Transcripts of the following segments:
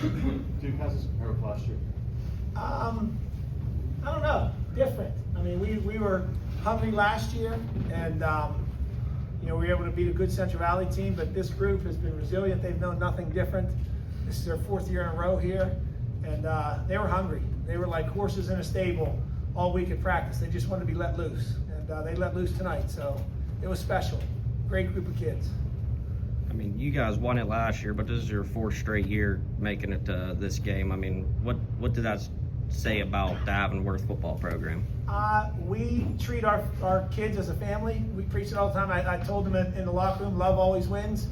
Duke, how's this compare with last year? I don't know, different. I mean, we were hungry last year, and we were able to beat a good Central Valley team, but this group has been resilient. They've known nothing different. This is their 4th year in a row here, and they were hungry. They were like horses in a stable all week at practice. They just wanted to be let loose, and they let loose tonight, so it was special. Great group of kids. I mean, you guys won it last year, but this is your 4th straight year making it to this game. I mean, what did that say about the Avonworth football program? We treat our kids as a family. We preach it all the time. I told them in the locker room, love always wins.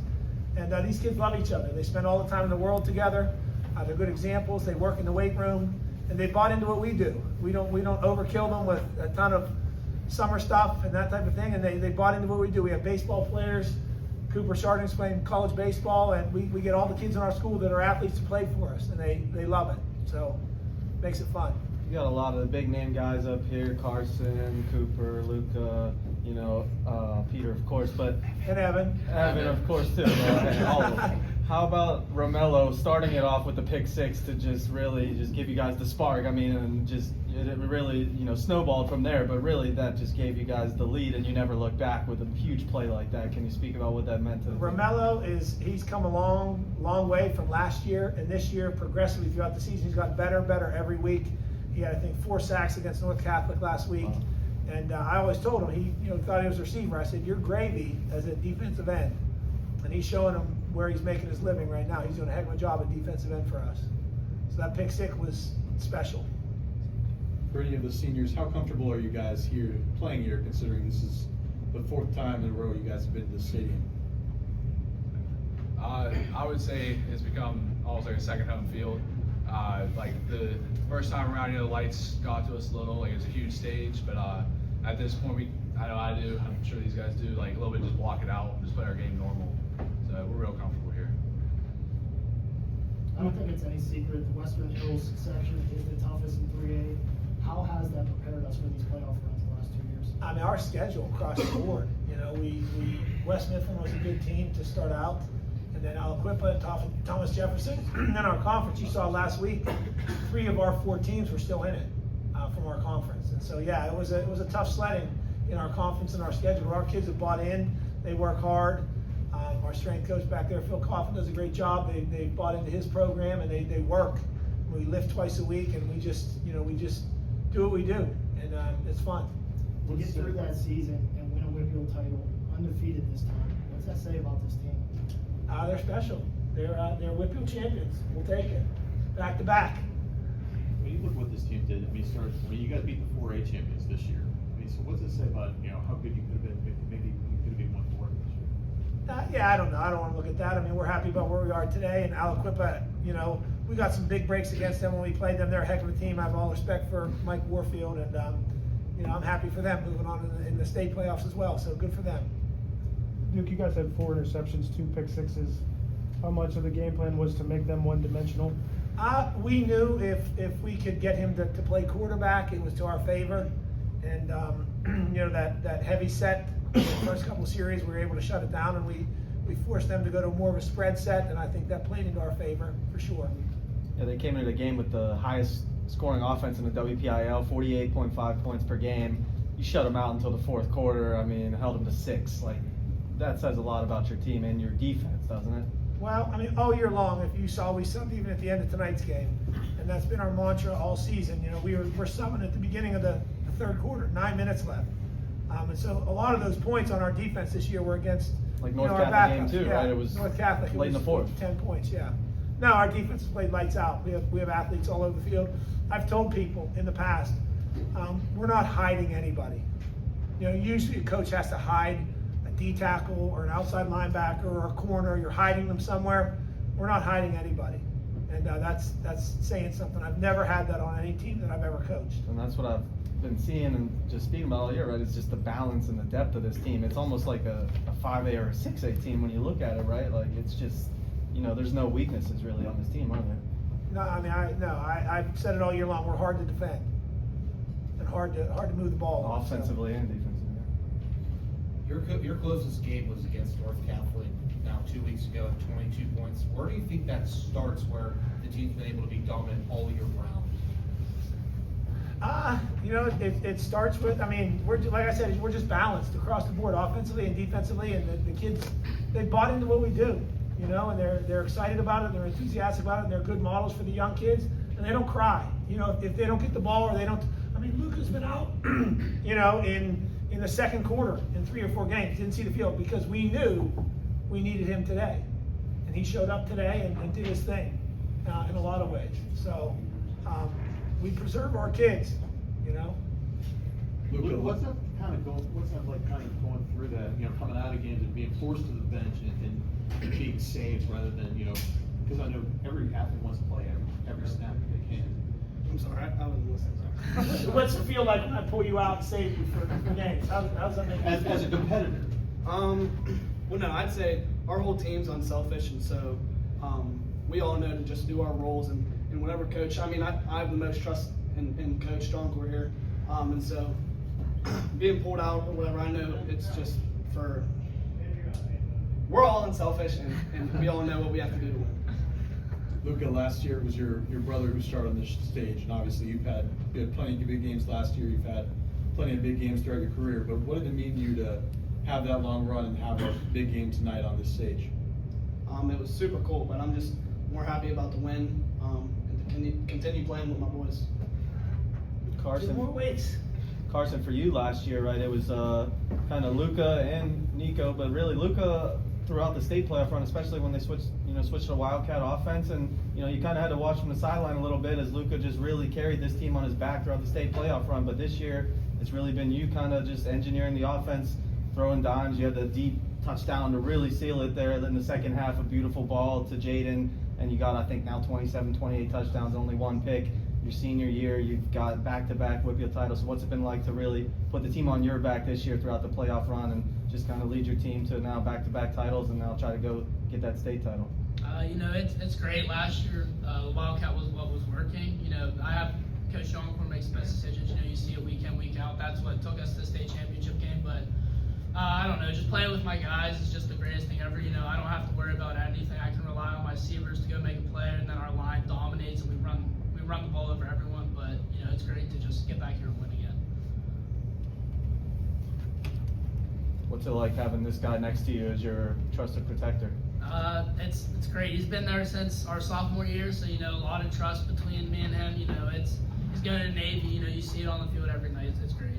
And these kids love each other. They spend all the time in the world together. They're good examples. They work in the weight room, and they bought into what we do. We don't overkill them with a ton of summer stuff and that type of thing, and they bought into what we do. We have baseball players. Cooper Sargent's playing college baseball, and we get all the kids in our school that are athletes to play for us, and they love it. So it makes it fun. You got a lot of the big name guys up here: Carson, Cooper, Luca, Peter, of course, and Evan, of course, too. And all of them. How about Romello starting it off with the pick 6 to just really just give you guys the spark? I mean, and just it really snowballed from there, but really that just gave you guys the lead, and you never looked back with a huge play like that. Can you speak about what that meant to the team? Romello he's come a long way from last year, and this year progressively throughout the season he's gotten better and better every week. He had, I think, 4 sacks against North Catholic last week. Wow. And I always told him, he thought he was a receiver. I said, you're gravy as a defensive end. And he's showing him where he's making his living right now. He's doing a heck of a job at defensive end for us. So that pick 6 was special. For any of the seniors, how comfortable are you guys here playing here, considering this is the 4th time in a row you guys have been to the stadium? I would say it's become almost like a second home field. Like the first time around, the lights got to us a little, like it was a huge stage, but at this point, I know I do, I'm sure these guys do, like a little bit just block it out and just play our game normal. So we're real comfortable here. I don't think it's any secret the Western Hills section is the toughest in 3A. How has that prepared us for these playoff runs the last 2 years? I mean, our schedule across the board. West Mifflin was a good team to start out, and then Aliquippa and Thomas Jefferson. And then our conference, you saw last week, 3 of our 4 teams were still in it from our conference. And so yeah, it was a tough sledding in our conference and our schedule. But our kids have bought in. They work hard. Our strength coach back there, Phil Coffin, does a great job. They bought into his program, and they work. We lift twice a week, and we just do what we do, and it's fun. To get through that season and win a WPIAL title, undefeated this time, what's that say about this team? They're special. They're WPIAL champions. We'll take it. Back to back. When you look what this team did, you guys beat the 4A champions this year. So what's it say about how good you could have been? Maybe you could have been 1-4 this year. Yeah, I don't know. I don't want to look at that. I mean, we're happy about where we are today, and Aliquippa, we got some big breaks against them when we played them. They're a heck of a team. I have all respect for Mike Warfield, and I'm happy for them moving on in the state playoffs as well. So good for them. Duke, you guys had 4 interceptions, 2 pick 6s. How much of the game plan was to make them one-dimensional? We knew if we could get him to play quarterback, it was to our favor. And that heavy set, the first couple of series, we were able to shut it down, and we forced them to go to more of a spread set, and I think that played into our favor for sure. Yeah, they came into the game with the highest scoring offense in the WPIAL, 48.5 points per game. You shut them out until the 4th quarter. I mean, held them to 6. Like, that says a lot about your team and your defense, doesn't it? Well, I mean, all year long, if you saw, we subbed even at the end of tonight's game, and that's been our mantra all season. We're subbing at the beginning of the 3rd quarter, 9 minutes left, and so a lot of those points on our defense this year were against like North our Catholic backups. game too, Yeah, right? It was North Catholic late in the 4th. 10 points, yeah. No, our defense has played lights out. We have athletes all over the field. I've told people in the past, we're not hiding anybody. Usually a coach has to hide a D tackle or an outside linebacker or a corner. You're hiding them somewhere. We're not hiding anybody, and that's saying something. I've never had that on any team that I've ever coached. And that's what I've been seeing and just speaking about all year, right? It's just the balance and the depth of this team. It's almost like a 5A or a 6A team when you look at it, right? Like, it's just, there's no weaknesses really on this team, are there? No, I mean, I've said it all year long. We're hard to defend and hard to move the ball. Offensively and defensively. Your closest game was against North Catholic now 2 weeks ago at 22 points. Where do you think that starts, where the team's been able to be dominant all year round? You know, it starts with, I mean, like I said, we're just balanced across the board, offensively and defensively, and the kids, they bought into what we do, you know, and they're excited about it, and they're enthusiastic about it, and they're good models for the young kids, and they don't cry, you know, if they don't get the ball or they don't, I mean, Luca's been out, you know, in the second quarter in 3 or 4 games, didn't see the field, because we knew we needed him today, and he showed up today and did his thing in a lot of ways, so we preserve our kids, you know. Luca, what's that like kind of going through that, you know, coming out of games and being forced to the bench and being saved rather than, you know, because I know every athlete wants to play every snap that they can. I'm sorry, I wasn't listening. What's it feel like when I pull you out and save you for games? How does that make you feel? As a competitor. Well, no, I'd say our whole team's unselfish, and so we all know to just do our roles and whatever coach. I mean, I have the most trust in Coach Johncour here, and so being pulled out or whatever, I know it's just for. We're all unselfish, and we all know what we have to do to win. Luca, last year it was your brother who started on this stage, and obviously you had plenty of big games last year. You've had plenty of big games throughout your career. But what did it mean to you to have that long run and have a big game tonight on this stage? It was super cool, but I'm just more happy about the win and to continue playing with my boys. Two more weeks. Carson, for you last year, right? It was kind of Luca and Nico, but really Luca throughout the state playoff run, especially when they switched to Wildcat offense, and you kind of had to watch from the sideline a little bit as Luca just really carried this team on his back throughout the state playoff run. But this year, it's really been you kind of just engineering the offense, throwing dimes. You had the deep touchdown to really seal it there in the second half, a beautiful ball to Jaden, and you got, I think, now 27, 28 touchdowns, only 1 pick. Your senior year, you've got back-to-back WPIAL titles. So what's it been like to really put the team on your back this year throughout the playoff run and just kind of lead your team to now back-to-back titles and now try to go get that state title? It's great. Last year, the Wildcat was what was working. I have Coach Johncour makes the best decisions. You see it week in, week out. That's what took us to the state championship game. But I don't know, just playing with my guys is just the greatest thing ever. I don't have to worry about anything. I can rely on my receivers to go make a play, and then our line dominates and we run the ball over everyone. But it's great to just get back here and win again. What's it like having this guy next to you as your trusted protector? It's great. He's been there since our sophomore year, so a lot of trust between me and him. He's going to Navy. You see it on the field every night. It's great.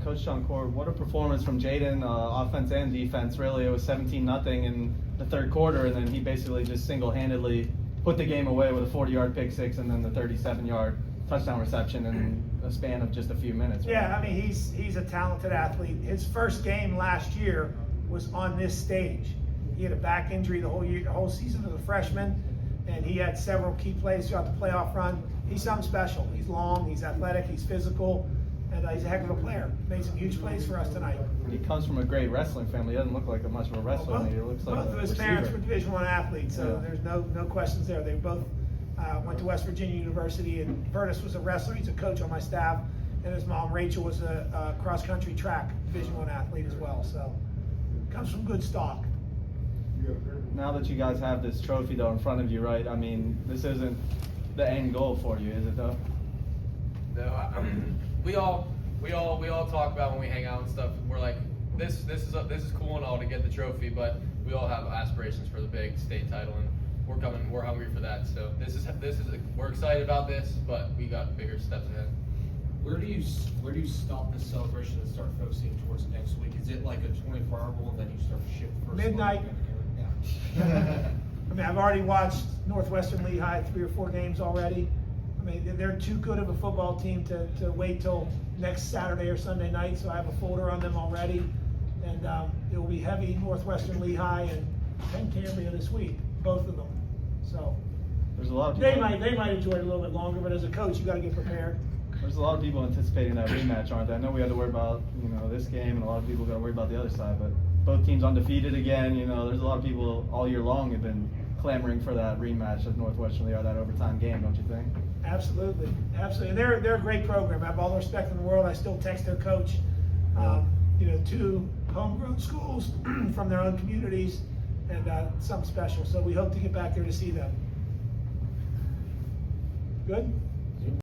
Coach Johncour, what a performance from Jaden, offense and defense. Really, it was 17-0 in the third quarter, and then he basically just single-handedly put the game away with a 40-yard pick six and then the 37-yard touchdown reception in a span of just a few minutes. Right? Yeah, I mean, he's a talented athlete. His first game last year was on this stage. He had a back injury the whole season as a freshman, and he had several key plays throughout the playoff run. He's something special. He's long, he's athletic, he's physical, and he's a heck of a player. Made some huge plays for us tonight. He comes from a great wrestling family. He doesn't look like much of a wrestler. He looks like both of his parents were Division I athletes, so there's no questions there. They both went to West Virginia University, and Vertus was a wrestler. He's a coach on my staff, and his mom Rachel was a cross-country track Division I athlete as well. So comes from good stock. Now that you guys have this trophy though in front of you, right? I mean, this isn't the end goal for you, is it though? No, we all talk about when we hang out and stuff. We're like, this is cool and all to get the trophy, but we all have aspirations for the big state title, and we're hungry for that. So we're excited about this, but we got bigger steps ahead. Where do you stop this celebration and start focusing towards next week? Is it like a 24-hour rule, and then you start to shift first? Midnight. Yeah. I mean, I've already watched Northwestern Lehigh 3 or 4 games already. I mean, they're too good of a football team to wait till next Saturday or Sunday night, so I have a folder on them already. And it will be heavy Northwestern Lehigh and Cambria this week, both of them. So there's a lot of people they might enjoy it a little bit longer, but as a coach, you got to get prepared. There's a lot of people anticipating that rematch, aren't there? I know we had to worry about this game, and a lot of people got to worry about the other side. But both teams undefeated again. There's a lot of people all year long have been clamoring for that rematch of Northwestern Lehigh, that overtime game, don't you think? Absolutely. And they're a great program. I have all the respect in the world. I still text their coach. 2 homegrown schools from their own communities, and something special. So we hope to get back there to see them. Good?